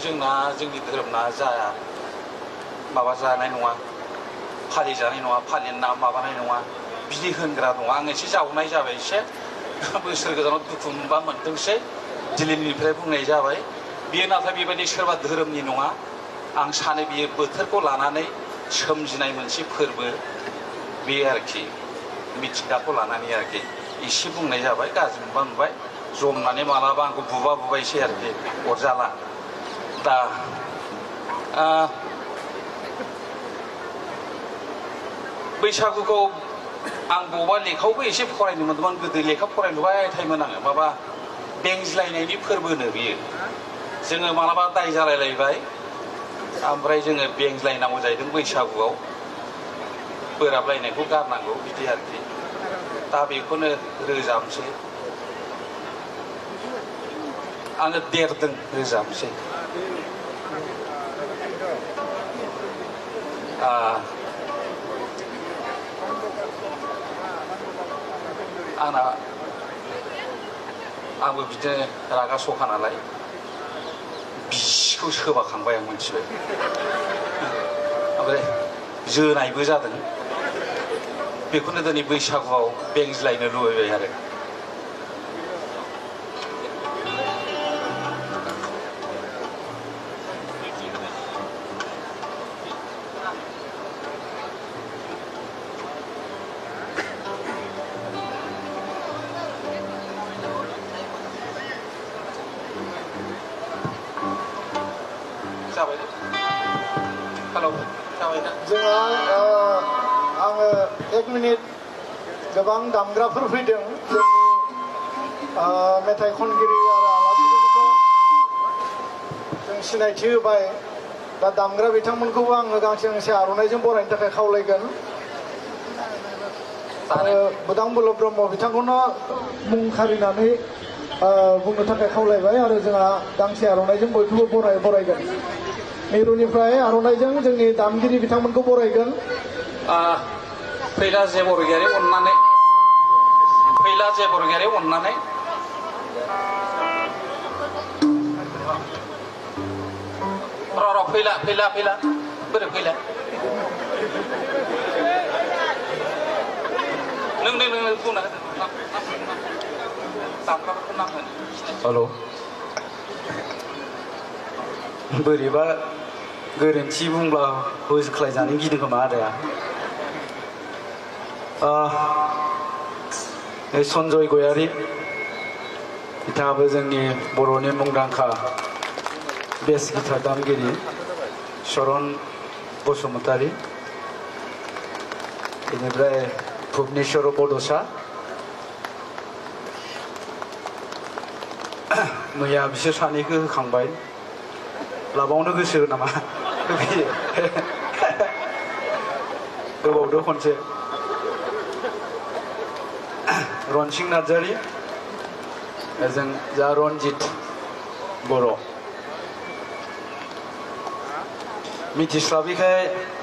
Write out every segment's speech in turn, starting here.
जोंना जोंनि धोरोमना जाया माबा जानाय नङा फालिजानाय नङा फालिना माबानाय नङा बिदि होनग्रा दङ आं एसे जावनाय जाबाय एसे बोसोर गोदानाव दुखु मोनबा मोनथोंसै दिल्लीनिफ्राय बुंनाय जाबाय बियो नाथाय बेबायदि सोरबा धोरोमनि नङा आं सानो बियो बोथोरखौ लानानै सोमजिनाय मोनसे फोरबो बे आरोखि मिथिंगाखौ लानानै आरोखि एसे बुंनाय जाबाय गाज्रि मोनबा मोनबाय जमनानै मालाबा आंखौ बुबायसै आरोखि अरजाला दा बैसागुखौ आं बबेबा लेखायावबो एसे फरायनो मोन्दोंमोन गोदो लेखा फरायलुबाय थायोमोन आङो माबा बेंज्लायनायनि फोरबोनो बियो जोङो मालाबा दाय जालायलायबाय ओमफ्राय जोङो बेंज्लायनांगौ जाहैदों बैसागुआव बोराबलायनायखौ गारनांगौ बिदि आरोखि दा बेखौनो रोजाबसै आङो देरदों रोजाबसै आंबो बिदिनो रागा सखा नालाय बिसिखौ सोबाखांबाय आं मोनथिबाय ओमफ्राय जोनायबो जादों बेखौनो दिनै बैसागुआव बेंज्लायनो लुबैबाय आरो जोंहा आङो 1 मिनिट गोबां दामग्राफोर फैदों जोंनि मेथाइ खनगिरि आरो आलासिफोरखौ जों सिनायथि होबाय दा दामग्रा बिथांमोनखौबो आङो गांसे आर'नाइजों बरायनो थाखाय खावलायगोन आरो बुदां बल्लभ ब्रह्म बिथांखौनो मुं खारिनानै बुंनो थाखाय खावलायबाय आरो जोंहा गांसे आर'नाइजों बयखौबो बरायगोन मिरुनिफ्राय आर'नाइजों जोंनि दामगिरि बिथांमोनखौ बरायगोन फैला जे बरगयारि अननानै र' फैला बोरै फैला नों बुंना दामग्राफोरखौ नांगोन हेल' बोरैबा गोरोन्थि बुंब्ला होख्लायजानो गिदों खोमा आदाया सन्जय गयारि बिथाङाबो जोंनि बर'नि मुंदांखा बेस गिटार दामगिरि शरन बसुमतारी बेनिफ्राय भुबनेश्वर बड'सा मैया बिसोर सानैखौ होखांबाय लाबावनो गोसो नामा होबावदो खनसे रनसिं नार्जारि जों जा रनजित बर' मिथिस्लाबिखाय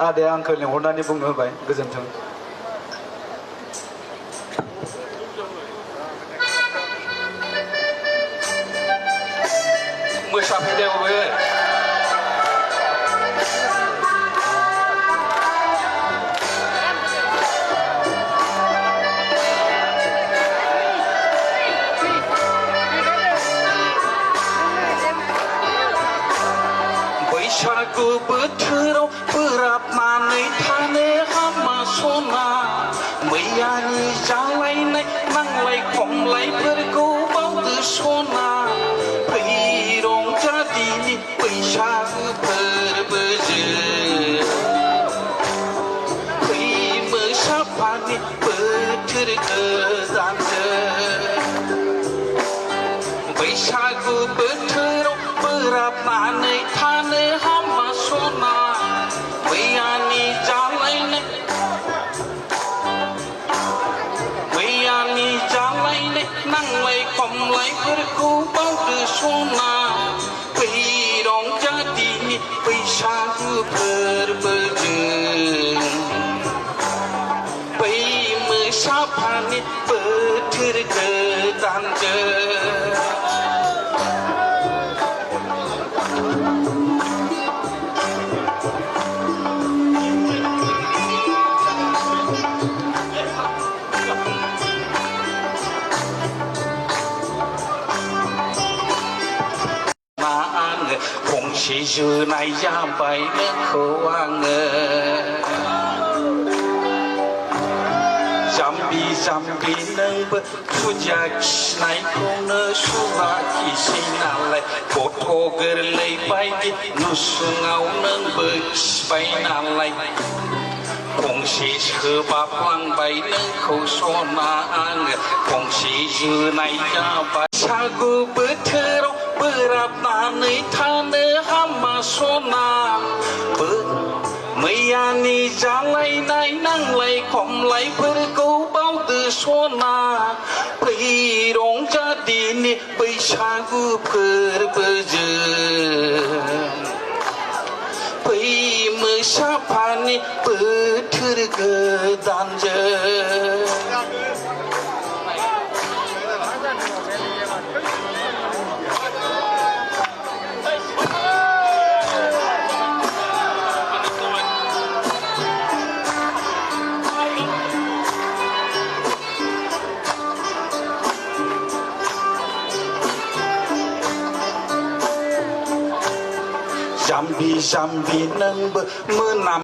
आदाया आंखौ लिंहरनानै बुंनो होबाय गोजोन्थों मोसाफैदोंबो बैसागु बोथोराव बोराबनानै थानो हामा सना मैयानि जालायनाय नांलाय खमलायफोरखौ बावदो सना फै रंजादिनि बैसागु फोरबोजों फै मोसाफानि बोथोर गोदानजों बैसागु बोथोराव बोराबनानै थानो हामा सना मैयानि जालायनाय नांलाय खमलायफोरखौ बावदो सना फै रंजादिनि बैसागु फोरबोजों फै मोसाफानि बोथोर गोदानजों फंसे जोनाय जाबाय नोंखौ आङो जाम्बि जाम्बि नोंबो खुदिया खिनायखौनो सुवाखिसै नालाय गथ' गोरलै बायदि नुसुङाव नोंबो खिबाय नालाय फंसे सोबाबलांबाय नोंखौ सना आङो फंसे जोनाय जाबाय बैसागु बोथोराव बोराबनानै थानो हामा सना मैयानि जालायनाय नांलाय खमलायफोरखौ बावदो सना फै रंजादिनि बैसागु फोरबोजों फै मोसाफानि बोथोर गोदानजों जाम्बि जाम्बि नोंबो मोना